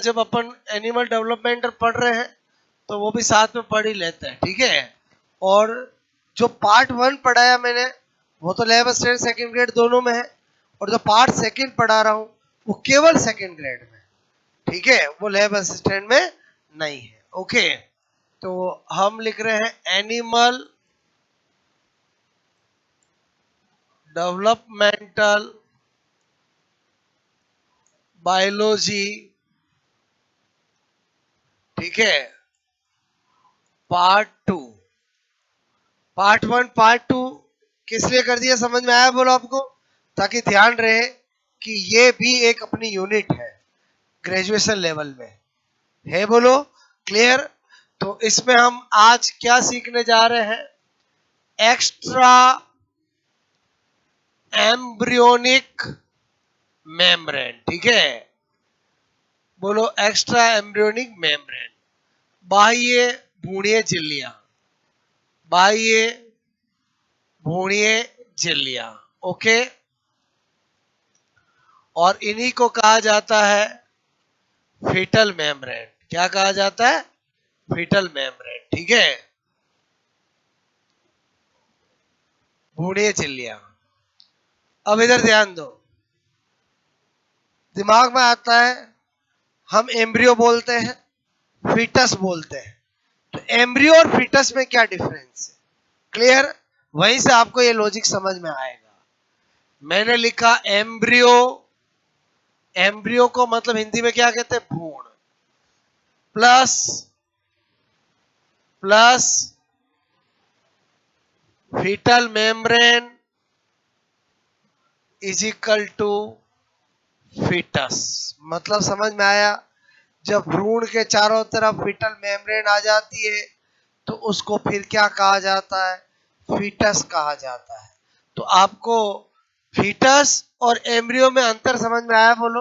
जब अपन animal development पढ़ रहे हैं तो वो भी साथ में पढ़ ही लेते हैं, ठीक है। और जो पार्ट 1 पढ़ाया मैंने वो तो लैब असिस्टेंट सेकंड ग्रेड दोनों में है, और जो पार्ट 2 पढ़ा रहा हूँ वो केवल सेकंड ग्रेड में, ठीक है, वो लैब असिस्टेंट में नहीं है। ओके, तो हम लिख रहे हैं एनिमल डेवलपमेंटल बायोलॉजी, ठीक है, पार्ट 2। पार्ट 1 पार्ट 2 किस लिए कर दिया, समझ में आया बोलो आपको? ताकि ध्यान रहे कि ये भी एक अपनी यूनिट है ग्रेजुएशन लेवल में, है बोलो? क्लियर? तो इसमें हम आज क्या सीखने जा रहे हैं? एक्स्ट्रा एम्ब्रियोनिक मेम्ब्रेन, ठीक है, बोलो एक्स्ट्रा एम्ब्रियोनिक मेम्ब्रेन, बाह्य भ्रूणीय झिल्लियां, बाह्य भ्रूणीय झिल्लियां, ओके। और इन्हीं को कहा जाता है फीटल मेम्ब्रेन। क्या कहा जाता है? फीटल मेम्ब्रेन, ठीक है, भ्रूणीय झिल्लियां। अब इधर ध्यान दो, दिमाग में आता है हम एम्ब्रियो बोलते हैं, फीटस बोलते हैं, तो एम्ब्रियो और फीटस में क्या डिफरेंस है? क्लियर? वहीं से आपको ये लॉजिक समझ में आएगा। मैंने लिखा एम्ब्रियो, एम्ब्रियो को मतलब हिंदी में क्या कहते हैं? भ्रूण, plus plus foetal membrane is equal to foetus. मतलब समझ में आया? जब भ्रूण के चारों तरफ फीटल मेम्ब्रेन आ जाती है तो उसको फिर क्या कहा जाता है? फीटस कहा जाता है। तो आपको फीटस और एम्ब्रियो में अंतर समझ में आया बोलो?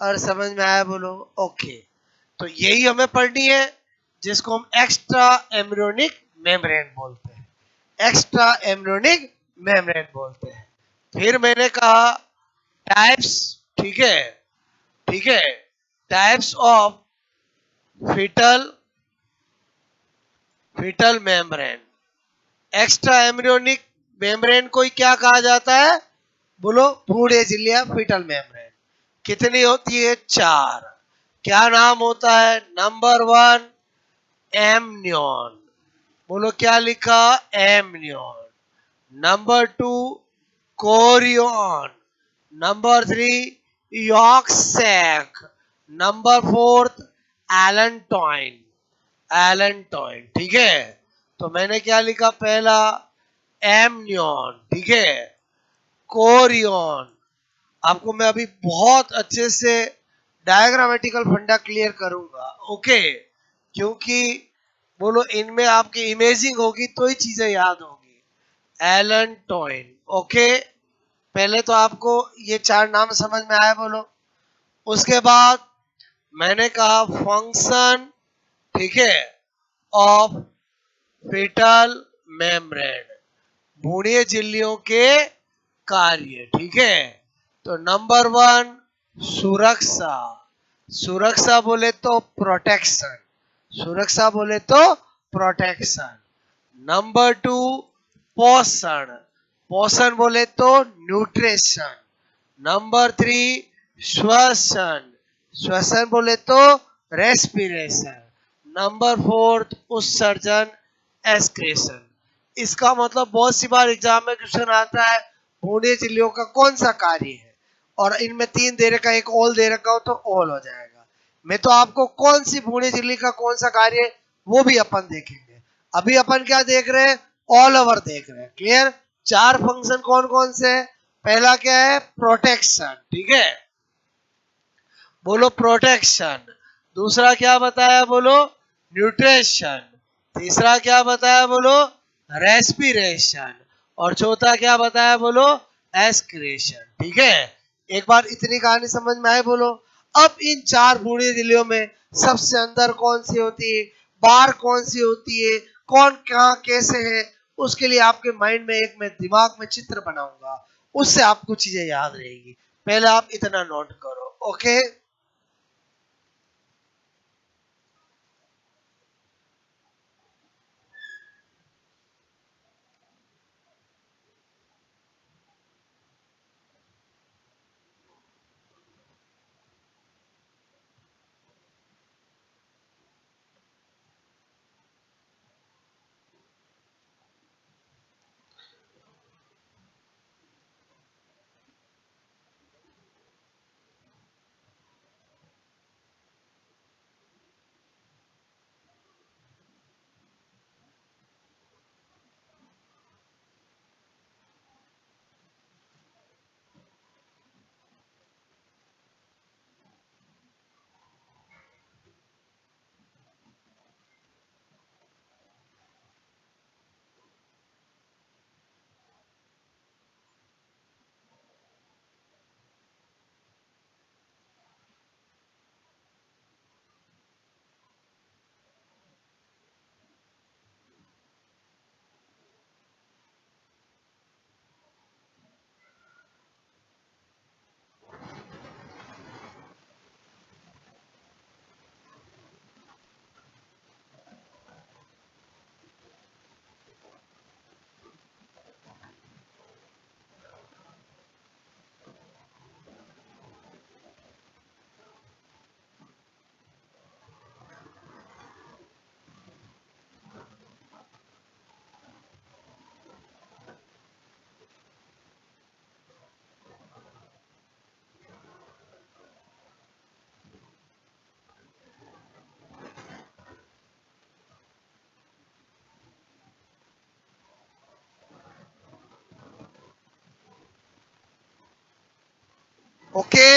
और समझ में आया बोलो? ओके, तो यही हमें पढ़नी है जिसको हम एक्स्ट्रा एम्ब्रियोनिक मेम्ब्रेन बोलते हैं, एक्स्ट्रा एम्ब्रियोनिक मेम्ब्रेन बोलते हैं। फिर मैंने कहा टाइप्स, ठीक है, ठीक है, types of foetal foetal membrane. Extra embryonic membrane को क्या कहा जाता है बोलो? भ्रूणीय झिल्लियां, फीटल मेम्ब्रेन। कितनी होती है? 4। क्या नाम होता है? नंबर 1 एमनियन, बोलो क्या लिखा? Amnion. Number 2 chorion, number 3 yolk sac, number 4 allantois, allantois, ठीक है। तो मैंने क्या लिखा? पहला एमनियन, ठीक है, कोरियन। आपको मैं अभी बहुत अच्छे से डायग्रामेटिकल फंडा क्लियर करूंगा, ओके, क्योंकि बोलो इनमें आपकी इमेजिंग होगी तो ही चीजें याद होगी। एलेंटॉइन, ओके, पहले तो आपको ये 4 नाम समझ में आया बोलो? उसके बाद मैंने कहा फंक्शन, ठीक है, ऑफ फीटल मेम्ब्रेन, भ्रूणीय झिल्लियों के कार्य, ठीक है। तो नंबर 1 सुरक्षा, सुरक्षा बोले तो प्रोटेक्शन, सुरक्षा बोले तो प्रोटेक्शन। नंबर 2 पोषण, पोषण बोले तो न्यूट्रिशन। नंबर 3 श्वसन, श्वसन बोले तो रेस्पिरेशन। नंबर 4 उत्सर्जन, एक्सक्रेशन। इसका मतलब बहुत सी बार एग्जाम में क्वेश्चन आता है भ्रूणीय झिल्लियों का कौन सा कार्य है, और इनमें 3 दे रखा, एक ऑल दे रखा हो तो ऑल हो जाएगा। मैं तो आपको कौन सी भ्रूणीय झिल्ली का कौन सा कार्य है वो भी अपन देखेंगे। अभी अपन क्या देख रहे हैं? ऑल ओवर देख रहे हैं। क्लियर? 4 फंक्शन कौन कौन से है? पहला क्या है? प्रोटेक्शन, ठीक है, बोलो प्रोटेक्शन। दूसरा क्या बताया बोलो? न्यूट्रिशन। तीसरा क्या बताया बोलो? रेस्पिरेशन। और चौथा क्या बताया बोलो? एस्क्रेशन, ठीक है। एक बार इतनी कहानी समझ में आए बोलो? अब इन 4 भ्रूणीय झिल्लियों में सबसे अंदर कौन सी होती है, बाहर कौन सी होती है, कौन कहाँ कैसे है, उसके लिए आपके माइंड में एक मैं दिमाग में चित्र बनाऊंगा, उससे आपको चीजें याद रहेगी। पहले आप इतना नोट करो, ओके। ओके,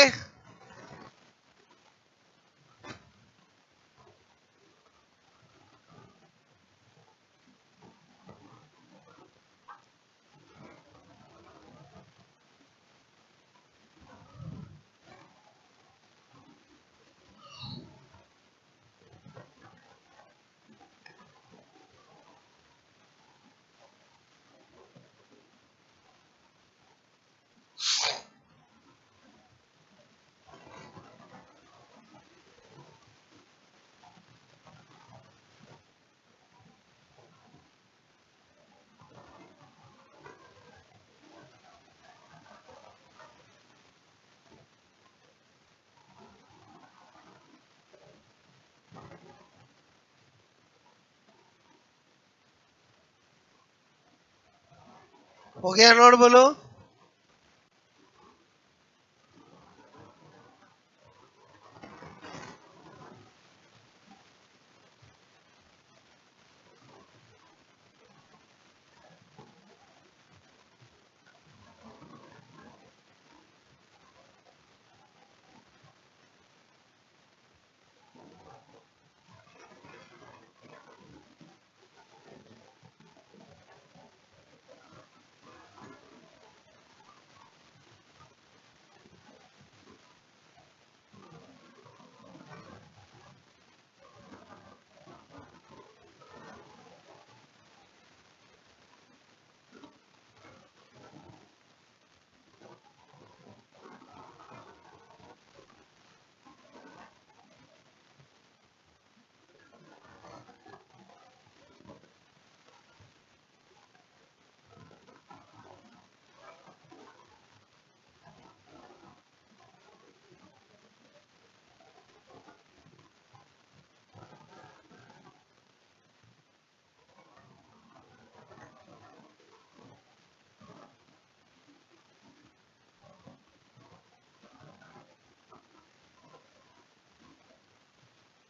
हो गया नोट, बोलो।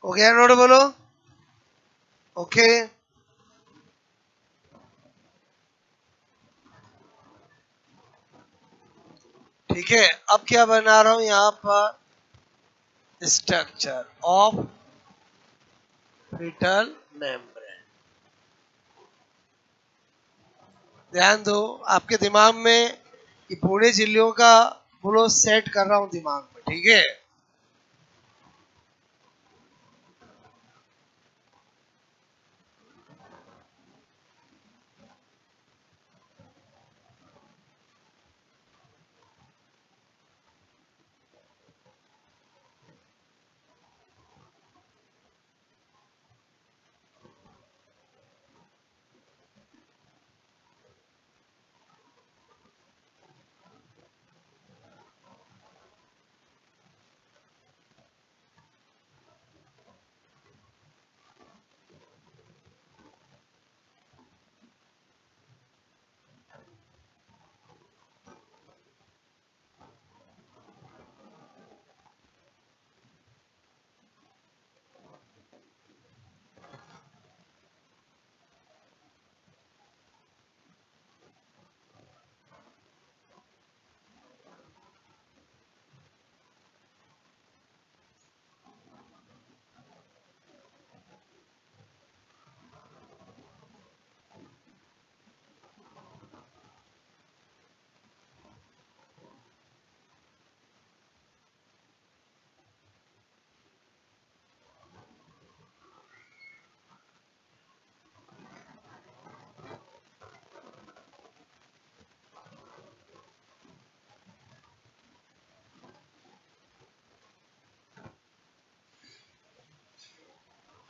हो गया नोट, बोलो। ओके, ठीक है। अब क्या बना रहा हूं यहाँ पर, स्ट्रक्चर ऑफ फिटल मेम्ब्रेन। ध्यान दो, आपके दिमाग में ये पूरे झिल्लियों का बोलो सेट कर रहा हूं दिमाग में, ठीक है।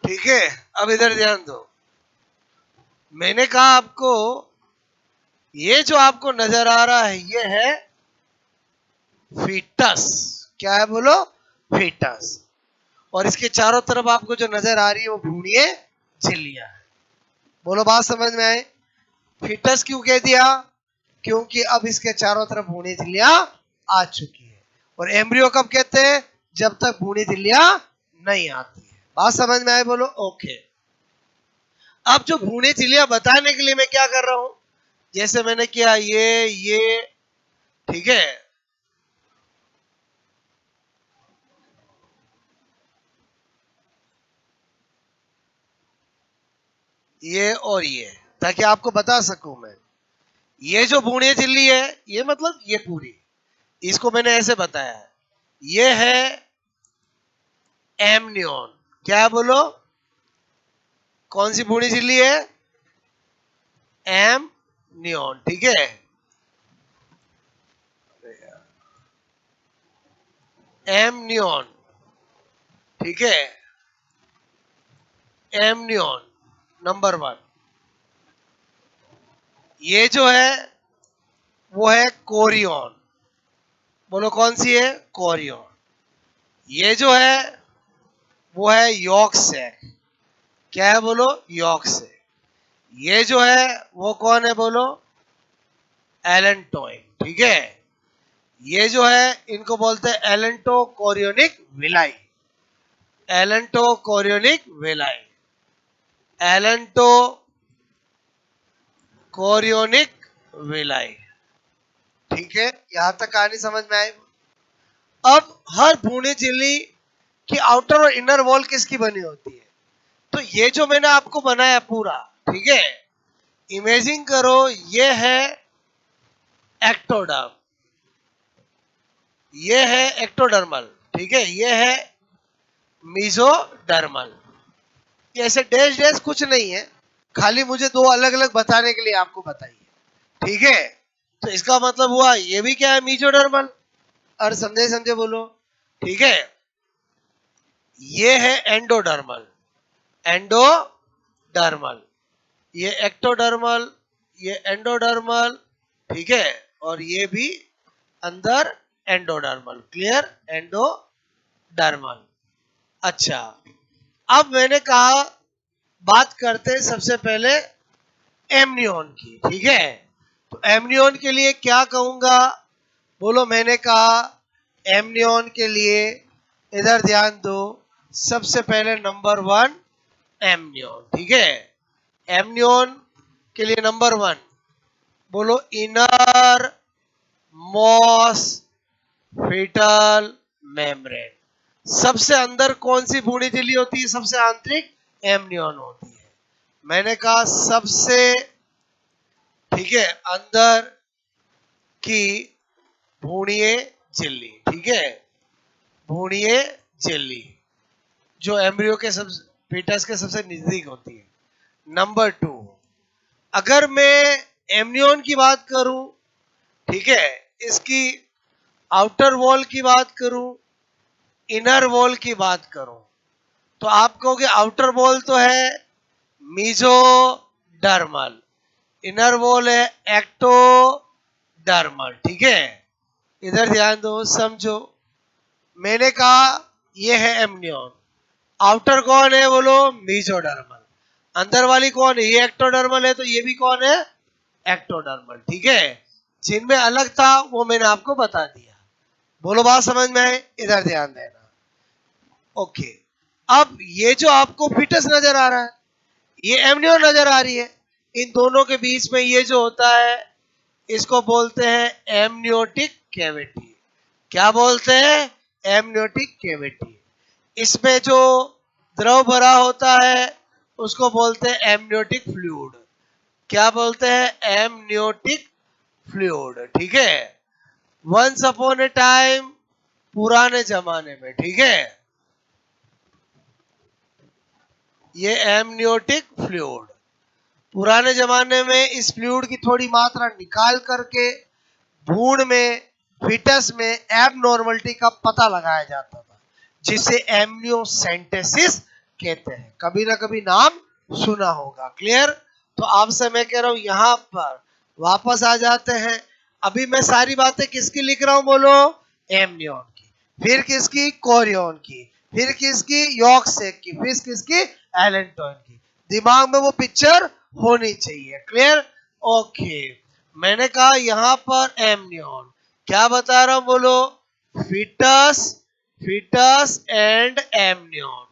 ठीक है, अब इधर ध्यान दो। मैंने कहा आपको, ये जो आपको नजर आ रहा है ये है फीटस। क्या है बोलो, फीटस। और इसके चारों तरफ आपको जो नजर आ रही है वो भ्रूणीय झिल्लियां है। बोलो, बात समझ में आए? फीटस क्यों कह दिया? क्योंकि अब इसके चारों तरफ भ्रूणीय झिल्लियां आ चुकी है। और एम्ब्रियो कब कहते हैं? जब तक भ्रूणीय झिल्लियां नहीं आती है। बात समझ में आए? बोलो ओके। अब जो भ्रूणीय झिल्लियां बताने के लिए मैं क्या कर रहा हूं, जैसे मैंने किया ये, ठीक है। ये और ये, ताकि आपको बता सकूं मैं। ये जो भ्रूणीय झिल्ली है, ये मतलब ये पूरी, इसको मैंने ऐसे बताया है। ये है एमनियन। क्या बोलो, कौन सी भ्रूणीय झिल्ली है? एमनियन, ठीक है। एमनियन, ठीक है। Amnion number 1। ये जो है वो है कोरियन। बोलो कौन सी है? कोरियन। ये जो है वो है यॉर्क सैक। क्या है बोलो? Yolk sac. ये जो है वो कौन है बोलो? एलेंटोइन, ठीक है। ये जो है इनको बोलते हैं allantochorionic villi. Allantochorionic villi, allantochorionic villi, ठीक है। यहां तक कहानी समझ में आई? अब हर भ्रूणीय झिल्ली की आउटर और इनर वॉल किसकी बनी होती है? तो ये जो मैंने आपको बनाया पूरा, ठीक है, इमेजिन करो ये है एक्टोडर्म, ये है एक्टोडर्मल, ठीक है, ये है मीजोडर्मल। ये ऐसे डैश डैश कुछ नहीं है, खाली मुझे दो अलग अलग बताने के लिए आपको बताइए, ठीक है। तो इसका मतलब हुआ ये भी क्या है? मीजोडर्मल। और समझे समझे बोलो, ठीक है। ये है एंडोडर्मल, एंडोडर्मल। ये एक्टोडर्मल, ये एंडोडर्मल, ठीक है। और ये भी अंदर एंडोडर्मल। क्लियर? एंडोडर्मल। अच्छा, अब मैंने कहा बात करते हैं सबसे पहले एमनियन की, ठीक है। तो एमनियन के लिए क्या कहूंगा बोलो? मैंने कहा एमनियन के लिए, इधर ध्यान दो, सबसे पहले नंबर 1 एमनियन, ठीक है। एमनियन के लिए नंबर 1 बोलो, इनर मॉस फीटल मेम्ब्रेन। सबसे अंदर कौन सी भ्रूणी झिल्ली होती है? सबसे आंतरिक एमनियन होती है। मैंने कहा सबसे, ठीक है, अंदर की भ्रूणीय झिल्ली, ठीक है, भ्रूणीय झिल्ली जो एम्ब्रियो के सब फीटस के सबसे नजदीक होती है। नंबर 2, अगर मैं एमनियन की बात करूं, ठीक है, इसकी आउटर वॉल की बात करूं, इनर वॉल की बात करूं, तो आप कहोगे आउटर वॉल तो है मीजोडर्मल, इनर वॉल है एक्टोडर्मल, ठीक है। इधर ध्यान दो, समझो। मैंने कहा ये है एमनियन, आउटर कौन है बोलो? मीजोडर्मल। अंदर वाली कौन है? ये एक्टोडर्मल है, तो ये भी कौन है? एक्टोडर्मल, ठीक है। जिनमें अलग था वो मैंने आपको बता दिया। बोलो बात समझ में आए? इधर ध्यान देना। ओके, अब ये जो आपको फिटस नजर आ रहा है, ये एमनियन नजर आ रही है, इन दोनों के बीच में ये जो होता है इसको बोलते हैं एमनियोटिक कैविटी। क्या बोलते हैं? Amniotic cavity. इसमें जो द्रव भरा होता है उसको बोलते हैं एमनियोटिक फ्लूइड। क्या बोलते हैं? एमनियोटिक फ्लूइड, ठीक है। वंस अपॉन ए टाइम, पुराने जमाने में, ठीक है, ये एमनियोटिक फ्लूइड, पुराने जमाने में इस फ्लूइड की थोड़ी मात्रा निकाल करके भ्रूण में, फीटस में एबनॉर्मलिटी का पता लगाया जाता था, जिसे एमनियोसेंटेसिस कहते हैं। कभी ना कभी नाम सुना होगा। क्लियर? तो आपसे मैं कह रहा हूं यहां पर वापस आ जाते हैं। अभी मैं सारी बातें किसकी लिख रहा हूं बोलो? एमनियन की, फिर किसकी? कोरियन की, फिर किसकी? यॉर्क सैक की, फिर किसकी? एलेंटोइन की। दिमाग में वो पिक्चर होनी चाहिए। क्लियर? ओके, मैंने कहा यहां पर एमनियन, क्या बता रहा हूं बोलो? Foetus, foetus and amnion,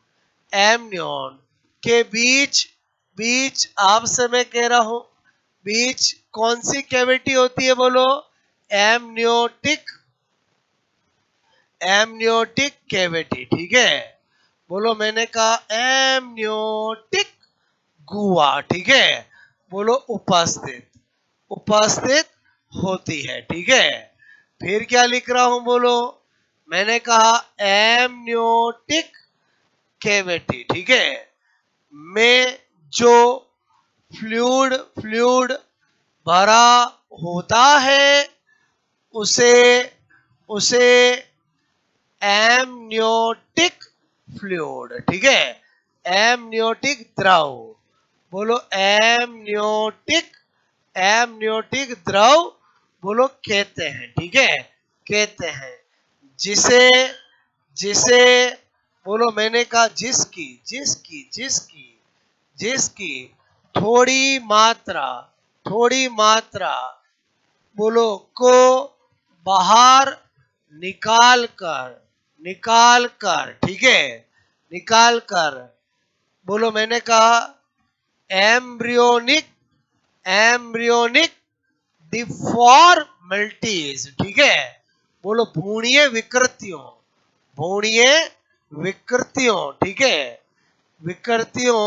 amnion के बीच, बीच आपसे मैं कह रहा हूं, बीच कौन सी कैविटी होती है बोलो? एमनियोटिक, एमनियोटिक कैविटी, ठीक है। बोलो, मैंने कहा एमनियोटिक गुआ, ठीक है। बोलो उपस्थित, उपस्थित होती है, ठीक है। फिर क्या लिख रहा हूं बोलो, मैंने कहा एमनियोटिक कैविटी, ठीक है, में जो फ्लूइड फ्लूइड भरा होता है उसे उसे एमनियोटिक फ्लूइड, ठीक है, एमनियोटिक द्रव, बोलो एमनियोटिक, एमनियोटिक द्रव बोलो कहते हैं, ठीक है, कहते हैं, जिसे जिसे बोलो, मैंने कहा जिसकी जिसकी जिसकी जिसकी थोड़ी मात्रा बोलो को बाहर निकाल कर, ठीक है, निकाल कर, बोलो मैंने कहा एम्ब्रियोनिक एम्ब्रियोनिक डिफॉर्मिटीज, ठीक है, बोलो भ्रूणीय विकृतियों, भ्रूणीय विकृतियों, ठीक है, विकृतियों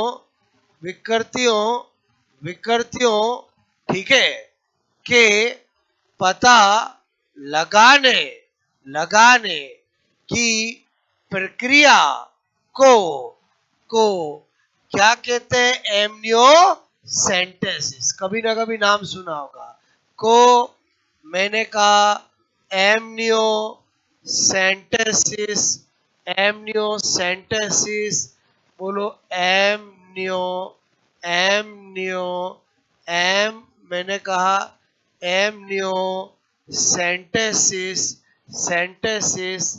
विकृतियों विकृतियों, ठीक है, के पता लगाने लगाने की प्रक्रिया को को क्या कहते हैं, एमनियोसेंटेसिस, कभी ना कभी नाम सुना होगा, को मैंने कहा एमनियोसेंटेसिस, एमनियोसेंटेसिस, बोलो एमनियो एमनियो एम मैंने कहा एमनियोसेंटेसिस, सेंटेसिस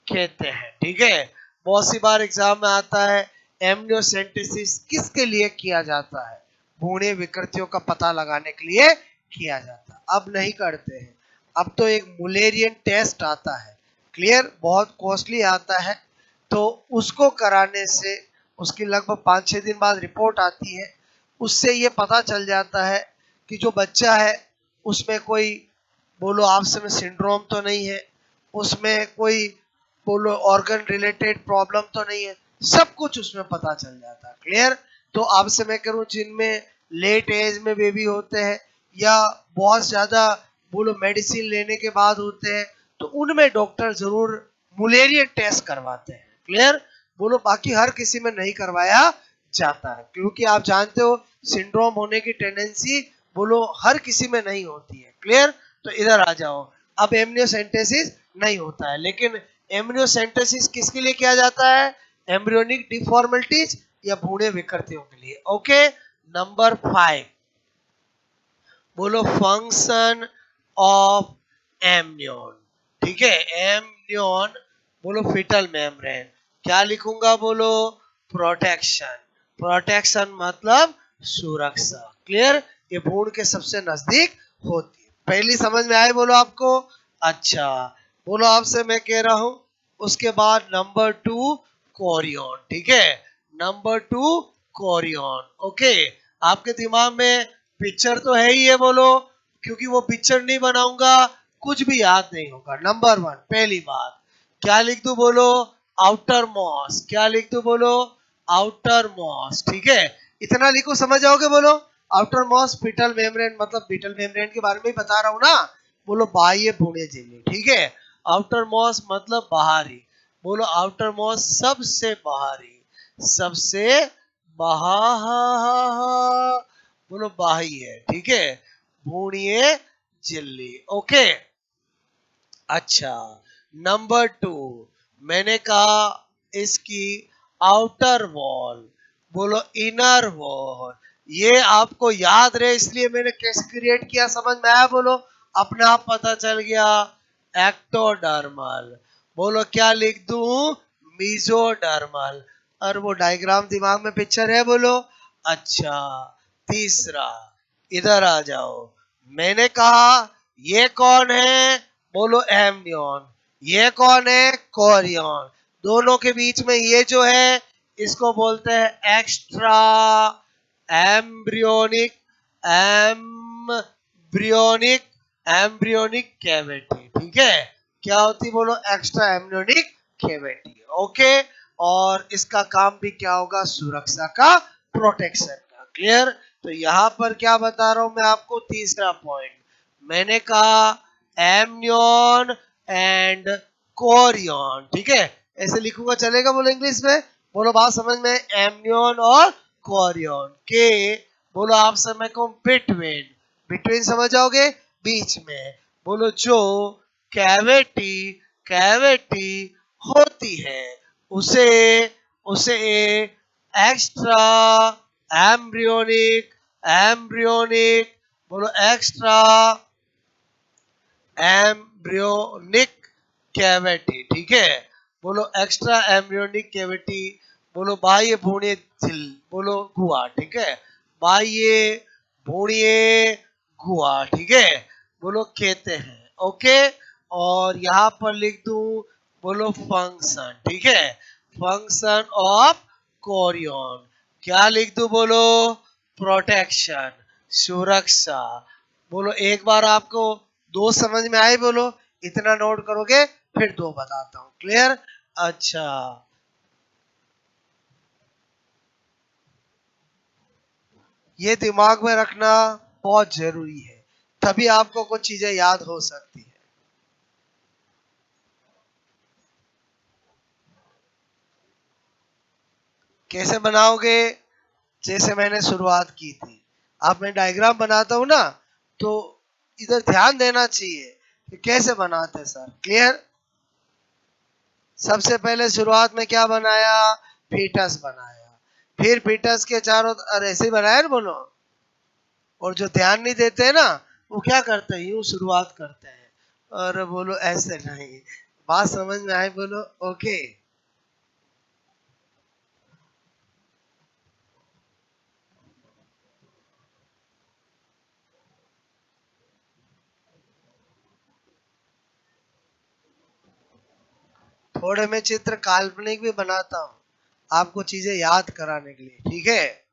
कहते हैं, ठीक है। बहुत सी बार एग्जाम में आता है एमनियोसेंटेसिस किसके लिए किया जाता है, भ्रूणीय विकृतियों का पता लगाने के लिए किया जाता है। अब नहीं करते हैं, अब तो एक मुलेरियन टेस्ट आता है, क्लियर, बहुत कॉस्टली आता है, तो उसको कराने से उसकी लगभग 5-6 दिन बाद रिपोर्ट आती है, उससे ये पता चल जाता है कि जो बच्चा है उसमें कोई बोलो आपसे में सिंड्रोम तो नहीं है, उसमें कोई बोलो ऑर्गन रिलेटेड प्रॉब्लम तो नहीं है, सब कुछ उसमें पता चल जाता है, क्लियर। तो आपसे मैं करूं जिनमें लेट एज में बेबी होते हैं या बहुत ज्यादा बोलो मेडिसिन लेने के बाद होते हैं, तो उनमें डॉक्टर जरूर मुलेरियन टेस्ट करवाते हैं, क्लियर, बोलो बाकी हर किसी में नहीं करवाया जाता है, क्योंकि आप जानते हो सिंड्रोम होने की टेंडेंसी बोलो हर किसी में नहीं होती है, क्लियर। तो इधर आ जाओ, अब एमनियोसेंटेसिस नहीं होता है, लेकिन एमनियोसेंटेसिस किसके लिए किया जाता है, एम्ब्रियोनिक डिफॉर्मिटीज या भ्रूणीय विकृतियों के लिए, ओके। नंबर 5 बोलो फंक्शन ऑफ एमनियोन, ठीक है, एमनियोन बोलो फीटल मेम्ब्रेन, क्या लिखूंगा बोलो, प्रोटेक्शन, प्रोटेक्शन मतलब सुरक्षा, क्लियर, ये भ्रूण के सबसे नजदीक होती है, पहली समझ में आए बोलो आपको, अच्छा, बोलो आपसे मैं कह रहा हूं, उसके बाद नंबर 2 कोरियन, ठीक है, नंबर 2 कोरियन, ओके। आपके दिमाग में पिक्चर तो है ही है बोलो, क्योंकि वो पिक्चर नहीं बनाऊंगा कुछ भी याद नहीं होगा। नंबर 1 पहली बात क्या लिख दूं बोलो, आउटर मॉस, क्या लिख दूं बोलो, आउटर मॉस, ठीक है, इतना लिखो समझ जाओगे बोलो, आउटर मॉस फीटल मेम्ब्रेन, मतलब फीटल मेम्ब्रेन के बारे में ही बता रहा हूं ना, बोलो बाह्य भ्रूणीय झिल्ली, ठीक है, आउटर मॉस मतलब बाहरी, बोलो आउटर मॉस सबसे बाहरी, सबसे बाहर, बोलो बाह्य, ठीक है, भ्रूणीय झिल्ली, ओके। अच्छा, नंबर 2 मैंने कहा इसकी आउटर वॉल, बोलो इनर वॉल, ये आपको याद रहे इसलिए मैंने कैसे क्रिएट किया समझ में आया बोलो, अपने आप पता चल गया, एक्टोडर्मल, बोलो क्या लिख दूं, मीजोडर्मल, और वो डायग्राम दिमाग में पिक्चर है बोलो, अच्छा। तीसरा इधर आ जाओ, मैंने कहा ये कौन है बोलो एमनियोन, ये कौन है कोरियन, दोनों के बीच में ये जो है इसको बोलते हैं extra embryonic embryonic embryonic cavity, ठीक है, क्या होती बोलो, एक्स्ट्रा एम्ब्रियोनिक कैविटी, ओके। और इसका काम भी क्या होगा, सुरक्षा का, प्रोटेक्शन का, क्लियर। तो यहां पर क्या बता रहा हूं मैं आपको, तीसरा पॉइंट मैंने कहा एमनियन एंड कोरियन, ठीक है। ऐसे लिखूंगा चलेगा, बोलो इंग्लिश में, बोलो बात समझ में, एमनियन और कोरियन के, बोलो आप समय को बिटवीन, बिटवीन समझ जाओगे, बीच में, बोलो जो कैविटी, कैविटी होती है उसे, उसे एक्स्ट्रा एम्ब्रियोनिक, एम्ब्रियोनिक, बोलो एक्स्ट्रा एम्ब्रियोनिक कैविटी, ठीक है। बोलो एक्स्ट्रा एम्ब्रियोनिक कैविटी, बोलो बाह्य भ्रूणीय झिल, बोलो गुहा, ठीक है। बाह्य भ्रूणीय गुहा, ठीक है, बोलो कहते हैं, ओके। और यहां पर लिख दूं, बोलो फंक्शन, ठीक है, फंक्शन ऑफ कोरियन, क्या लिख दूं, बोलो प्रोटेक्शन, सुरक्षा। बोलो एक बार आपको दो समझ में आए, बोलो इतना नोट करोगे, फिर दो बताता हूं, क्लियर। अच्छा, ये दिमाग में रखना बहुत जरूरी है, तभी आपको कुछ चीजें याद हो सकती है। कैसे बनाओगे, जैसे मैंने शुरुआत की थी, आप मैं डायग्राम बनाता हूं ना, तो इधर ध्यान देना चाहिए कि कैसे बनाते हैं सर, क्लियर। सबसे पहले शुरुआत में क्या बनाया, फीटस बनाया, फिर फीटस के चारों, अरे ऐसे ही बनाया ना, बोलो। और जो ध्यान नहीं देते हैं ना, वो क्या करते हैं, यूं शुरुआत करते हैं, और बोलो ऐसे नहीं, बात समझ में आए, बोलो ओके। थोड़े मैं चित्र काल्पनिक भी बनाता हूँ, आपको चीजें याद कराने के लिए, ठीक है।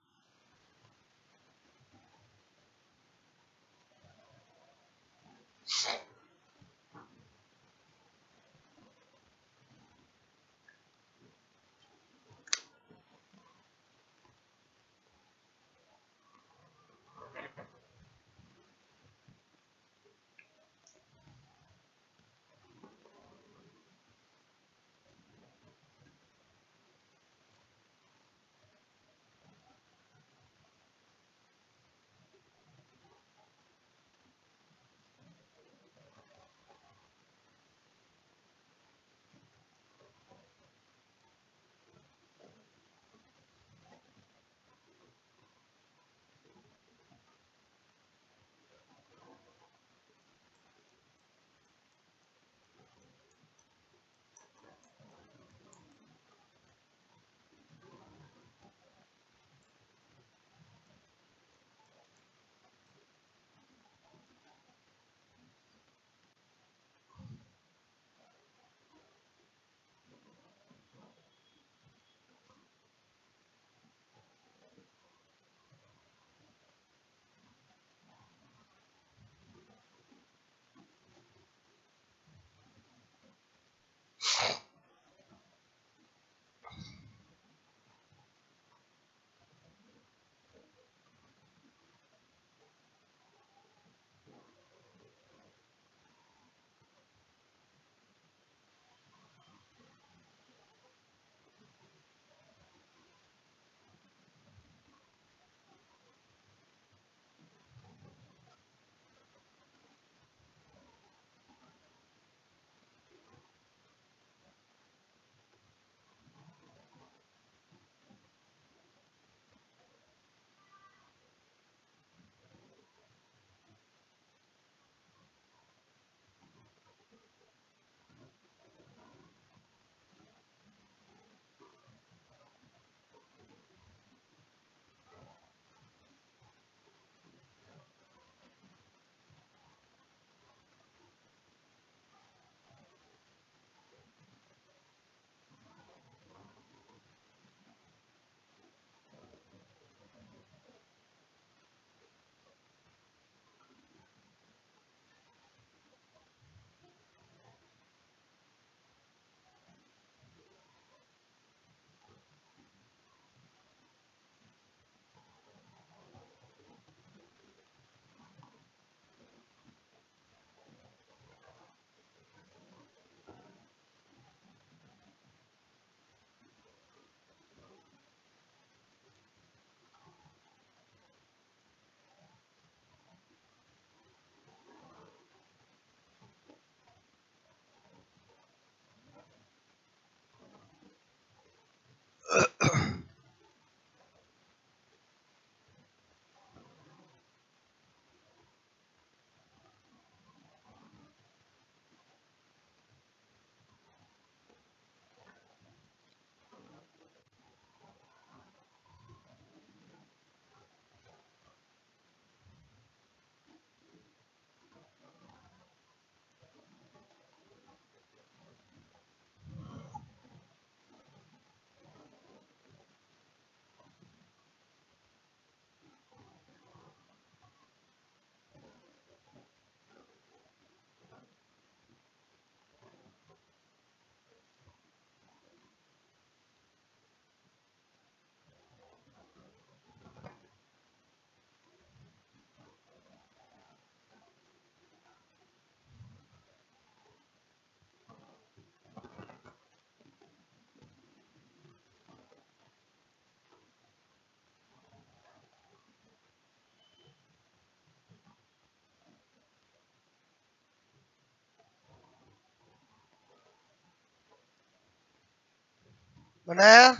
बनाया।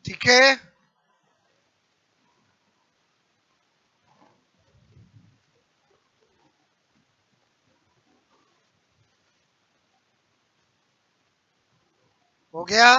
ठीक है, हो गया।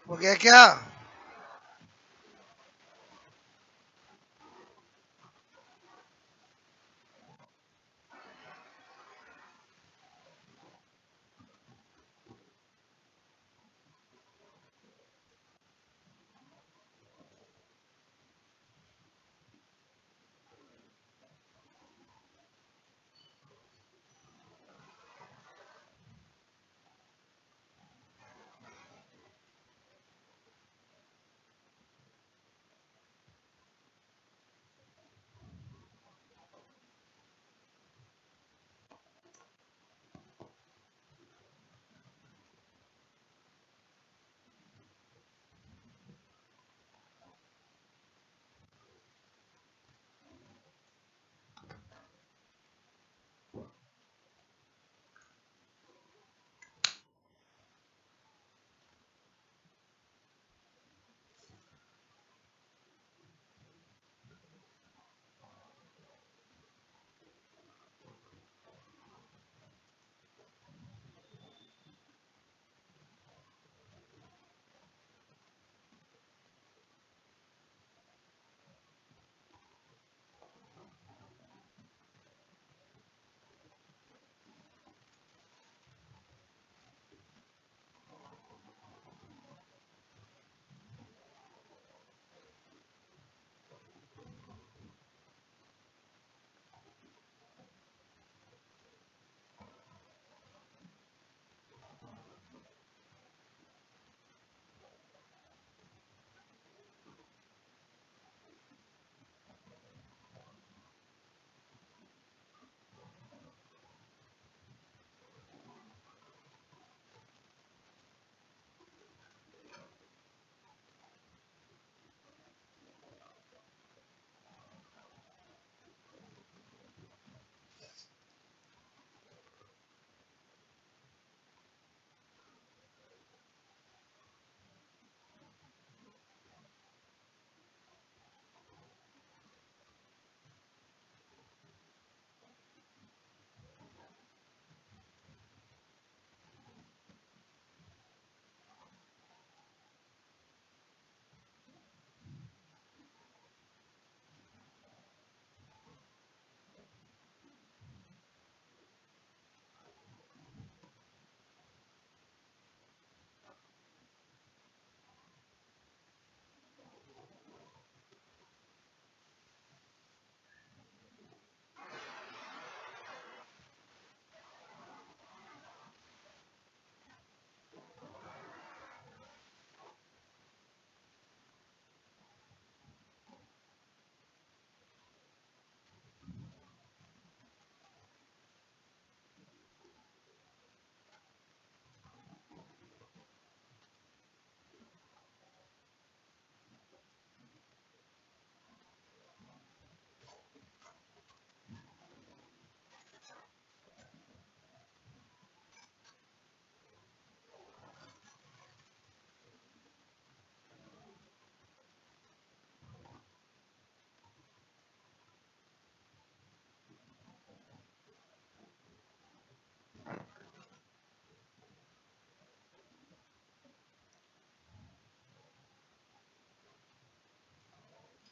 हो गया क्या?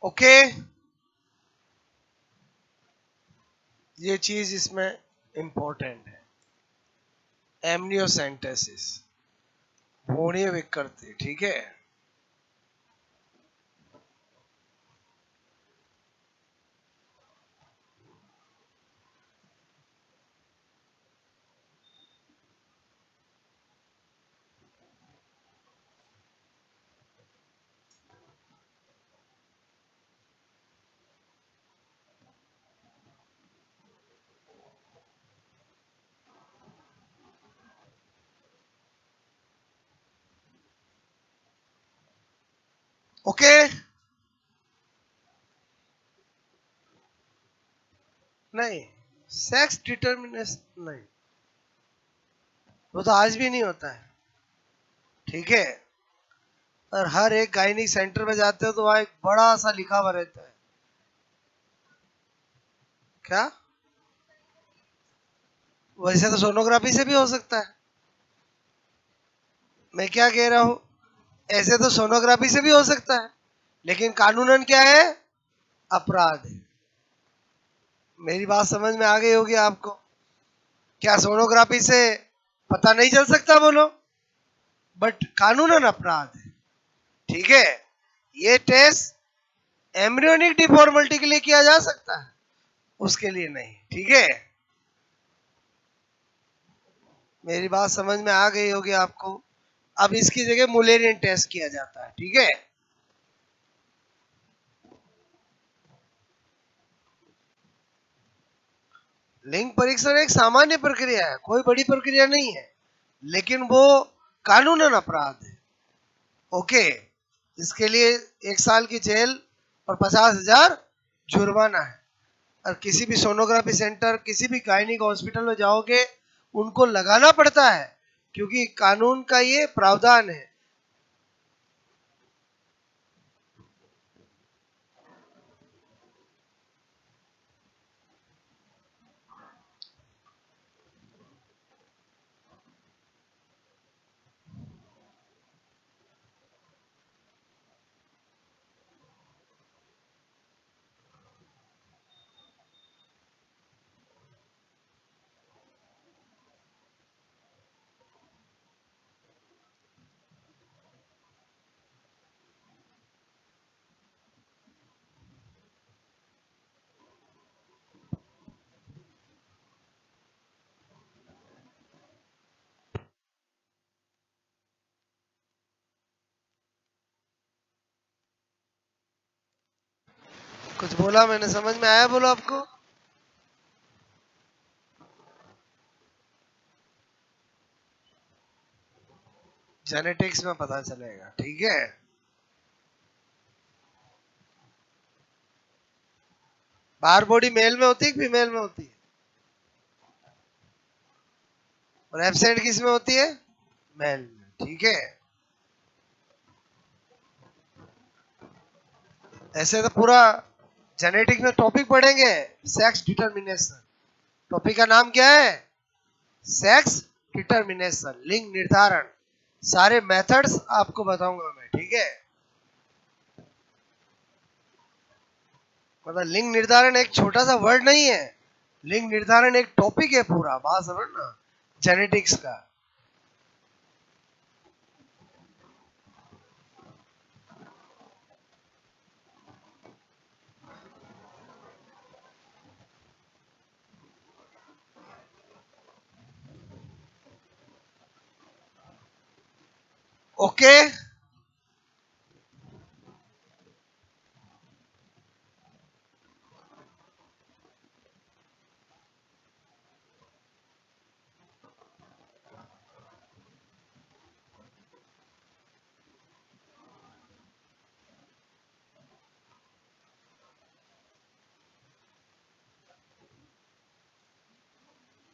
ओके, ये चीज इसमें इंपॉर्टेंट है। एमनियोसेंटेसिस, भ्रूणीय विकृति, ठीक है। ओके, नहीं, सेक्स डिटर्मिनेशन नहीं, वो तो आज भी नहीं होता है, ठीक है। और हर एक गायनिक सेंटर में जाते हो तो वहां एक बड़ा सा लिखा हुआ रहता है, क्या? वैसे तो सोनोग्राफी से भी हो सकता है। मैं क्या कह रहा हूं, ऐसे तो सोनोग्राफी से भी हो सकता है, लेकिन कानूनन क्या है? अपराध है। मेरी बात समझ में आ गई होगी आपको। क्या सोनोग्राफी से पता नहीं चल सकता? बोलो। बट कानूनन अपराध है, ठीक है। ये टेस्ट एम्ब्रियोनिक डिफॉर्मिटी के लिए किया जा सकता है, उसके लिए नहीं, ठीक है। मेरी बात समझ में आ गई होगी आपको। अब इसकी जगह मुलेरियन टेस्ट किया जाता है, ठीक है। लिंग परीक्षण एक सामान्य प्रक्रिया है, कोई बड़ी प्रक्रिया नहीं है, लेकिन वो कानूनन अपराध है, ओके। इसके लिए 1 साल की जेल और 50,000 जुर्माना है। और किसी भी सोनोग्राफी सेंटर, किसी भी गायनिक हॉस्पिटल में जाओगे, उनको लगाना पड़ता है, क्योंकि कानून का ये प्रावधान है। कुछ बोला मैंने, समझ में आया? बोलो आपको। जेनेटिक्स में पता चलेगा, ठीक है। बाहर बॉडी मेल में होती है कि फीमेल में होती है? और एब्सेंट किस में होती है? मेल में, ठीक है। ऐसे तो पूरा जेनेटिक्स में टॉपिक पढ़ेंगे, सेक्स डिटर्मिनेशन। टॉपिक का नाम क्या है? सेक्स डिटर्मिनेशन, लिंग निर्धारण। सारे मेथड्स आपको बताऊंगा मैं, ठीक है। मतलब लिंग निर्धारण एक छोटा सा वर्ड नहीं है, लिंग निर्धारण एक टॉपिक है पूरा, बात समझना, जेनेटिक्स का। ओके,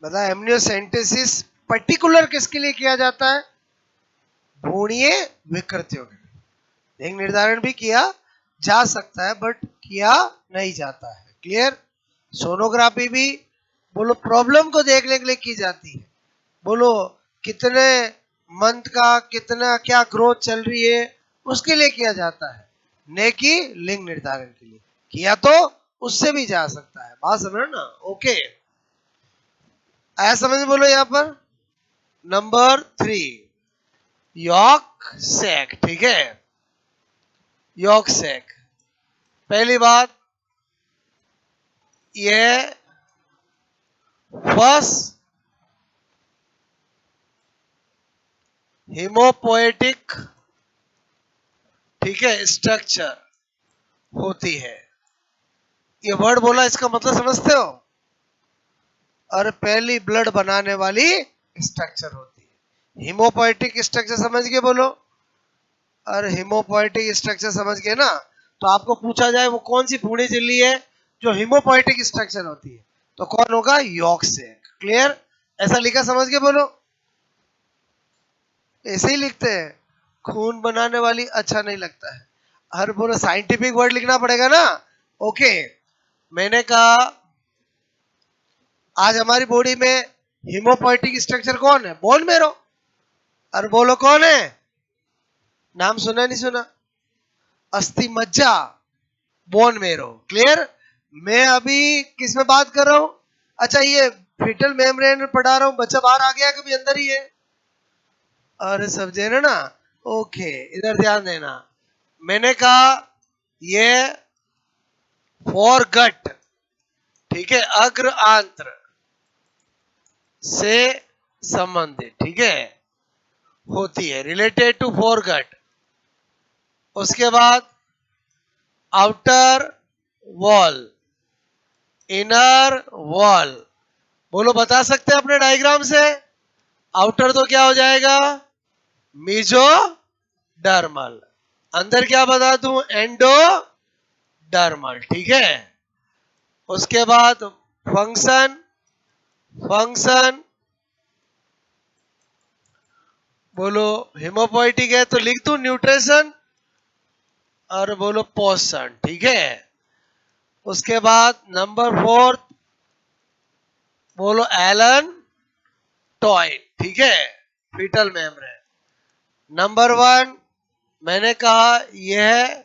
मतलब एमनियोसेंटेसिस पर्टिकुलर किसके लिए किया जाता है? भ्रूणीय विकृतियों के लिए। लिंग निर्धारण भी किया जा सकता है, बट किया नहीं जाता है, क्लियर। सोनोग्राफी भी बोलो प्रॉब्लम को देखने के लिए की जाती है, बोलो कितने मंथ का कितना क्या ग्रोथ चल रही है, उसके लिए किया जाता है। ने की लिंग निर्धारण के लिए, किया तो उससे भी जा सकता है। बात समझ ना? ओके, आया समझ में? बोलो यहां पर नंबर 3 यॉर्क सेक। ठीक है, यॉर्क सेक। पहली बात, यह फर्स्ट हिमोपोएटिक, ठीक है, स्ट्रक्चर होती है। ये वर्ड बोला, इसका मतलब समझते हो? और पहली ब्लड बनाने वाली स्ट्रक्चर होती है। हिमोपोएटिक स्ट्रक्चर समझ के बोलो। और हिमोपोएटिक स्ट्रक्चर समझ गए ना, तो आपको पूछा जाए वो कौन सी भ्रूणी झिल्ली है जो हिमोपोएटिक स्ट्रक्चर होती है, तो कौन होगा? यॉर्क सेक। क्लियर? ऐसा लिखा, समझ के बोलो। ऐसे ही लिखते हैं, खून बनाने वाली अच्छा नहीं लगता है, हर बोलो साइंटिफिक वर्ड लिखना पड़ेगा ना। ओके, मैंने कहा आज हमारी बॉडी में हिमोपोएटिक स्ट्रक्चर कौन है? Bone marrow. और बोलो कौन है? नाम सुना नहीं सुना? अस्थि मज्जा, बोन मेरो। क्लियर? मैं अभी किस में बात कर रहा हूं? अच्छा, ये फिटल मेम्ब्रेन में पढ़ा रहा हूं, बच्चा बाहर आ गया कभी अंदर ही है? अरे समझे ना? ओके, इधर ध्यान देना। मैंने कहा ये फॉर गट, ठीक है, अग्र आंत्र से संबंधित, ठीक है, होती है, रिलेटेड टू फॉर गट। उसके बाद आउटर वॉल, इनर वॉल। बोलो, बता सकते हैं अपने डायग्राम से? आउटर तो क्या हो जाएगा? Mesodermal. अंदर क्या बता दूं? Endodermal. ठीक है, उसके बाद फंक्शन, फंक्शन बोलो हेमोपोइटिक है तो लिख दूं न्यूट्रिशन, और बोलो पोषण। ठीक है, उसके बाद नंबर 4 बोलो एलन टॉइन। ठीक है, फीटल मेम्ब्रेन। नंबर 1 मैंने कहा यह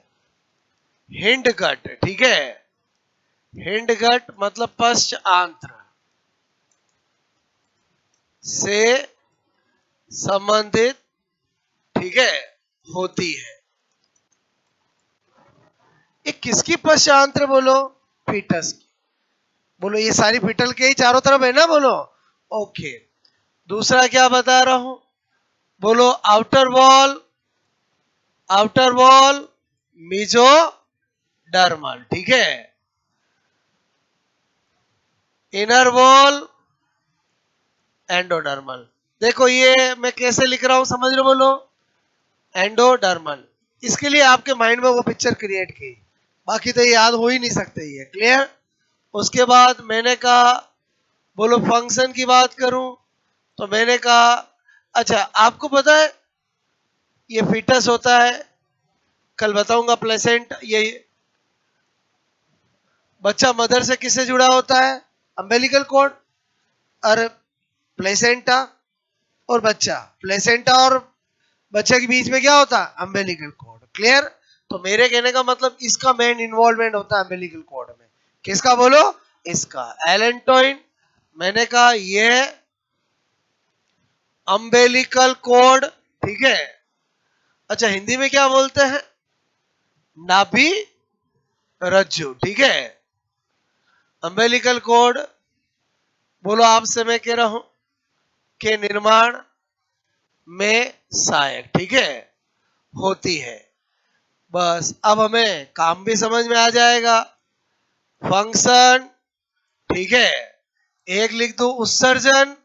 हिंड गट। ठीक है, हिंड गट मतलब पश्च आंत्र से संबंधित, ठीक है, होती है। ये किसकी पश्च आंत्र? बोलो फीटस की। बोलो ये सारी फीटल के ही चारों तरफ है ना? बोलो ओके। दूसरा क्या बता रहा हूं? बोलो outer wall, outer wall mesodermal. ठीक है, इनर वॉल एंडोडर्मल। देखो ये मैं कैसे लिख रहा हूं, समझ रहे? बोलो एंडोडर्मल। इसके लिए आपके माइंड में वो पिक्चर क्रिएट की, बाकी तो ये याद हो ही नहीं सकते ये। क्लियर? उसके बाद मैंने कहा बोलो फंक्शन की बात करूं, तो मैंने कहा अच्छा आपको पता है ये फीटस होता है, कल बताऊंगा प्लेसेंट, ये बच्चा मदर से किससे जुड़ा होता है? Umbilical cord. और प्लेसेंटा और बच्चा, प्लेसेंटा और बच्चे के बीच में क्या होता है? Umbilical cord. क्लियर? तो मेरे कहने का मतलब इसका मेन इन्वॉल्वमेंट होता है अम्बेलिकल कॉर्ड में। किसका? बोलो इसका, एलेंटोइन। मैंने कहा ये अम्बेलिकल कॉर्ड। ठीक है, अच्छा हिंदी में क्या बोलते हैं? नाभि रज्जु। ठीक है, अम्बेलिकल कॉर्ड बोलो आपसे मैं कह रहा हूं के निर्माण में सहायक, ठीक है, होती है। बस अब हमें काम भी समझ में आ जाएगा। फंक्शन, ठीक है, एक लिख दू उत्सर्जन,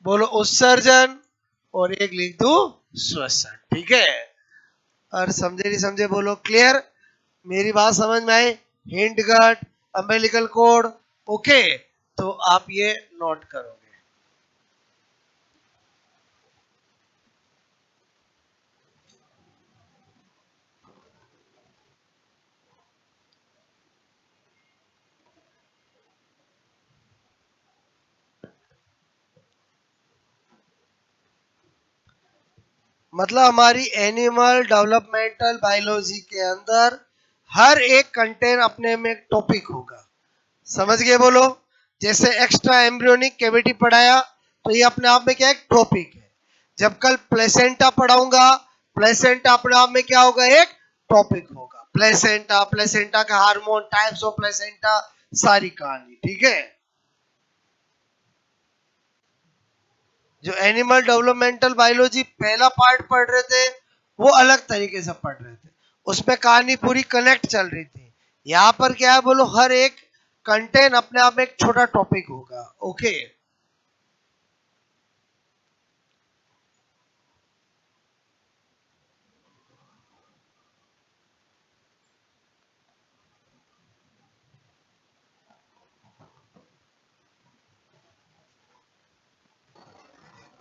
बोलो उत्सर्जन, और एक लिख दू श्वसन। ठीक है, और समझे नहीं समझे बोलो क्लियर? मेरी बात समझ में आई? Hind gut, umbilical cord, okay, तो आप ये नोट करोगे। मतलब हमारी एनिमल डेवलपमेंटल बायोलॉजी के अंदर हर एक कंटेंट अपने में एक टॉपिक होगा। समझ गए बोलो? जैसे एक्स्ट्रा एम्ब्रियोनिक कैविटी पढ़ाया तो ये अपने आप में क्या एक टॉपिक है। जब कल प्लेसेंटा पढ़ाऊंगा, प्लेसेंटा अपने आप में क्या होगा, एक टॉपिक होगा। प्लेसेंटा, प्लेसेंटा का हार्मोन, टाइप्स ऑफ प्लेसेंटा, सारी कहानी। ठीक है? जो एनिमल डेवलपमेंटल बायोलॉजी पहला पार्ट पढ़ रहे थे वो अलग तरीके से पढ़ रहे थे, उसमें कहानी पूरी कनेक्ट चल रही थी। यहाँ पर क्या है बोलो, हर एक कंटेंट अपने आप में एक छोटा टॉपिक होगा। ओके,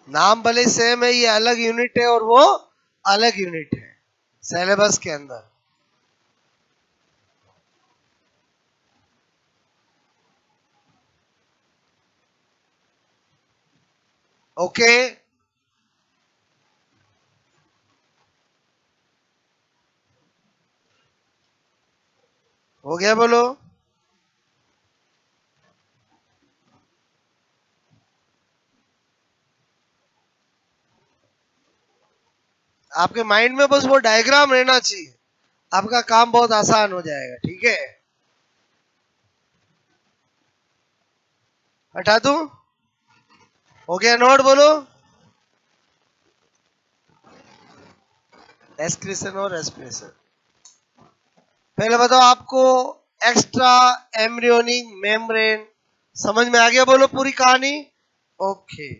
नाम भले सेम है, ये अलग यूनिट है और वो अलग यूनिट है सिलेबस के अंदर। ओके, हो गया बोलो? आपके माइंड में बस वो डायग्राम रहना चाहिए, आपका काम बहुत आसान हो जाएगा। ठीक है, हटा दूं? हो गया नोट? बोलो, एक्सक्रीशन और रेस्पिरेशन। पहले बताओ आपको एक्स्ट्रा एम्ब्रियोनिक मेम्ब्रेन समझ में आ गया? बोलो पूरी कहानी। ओके,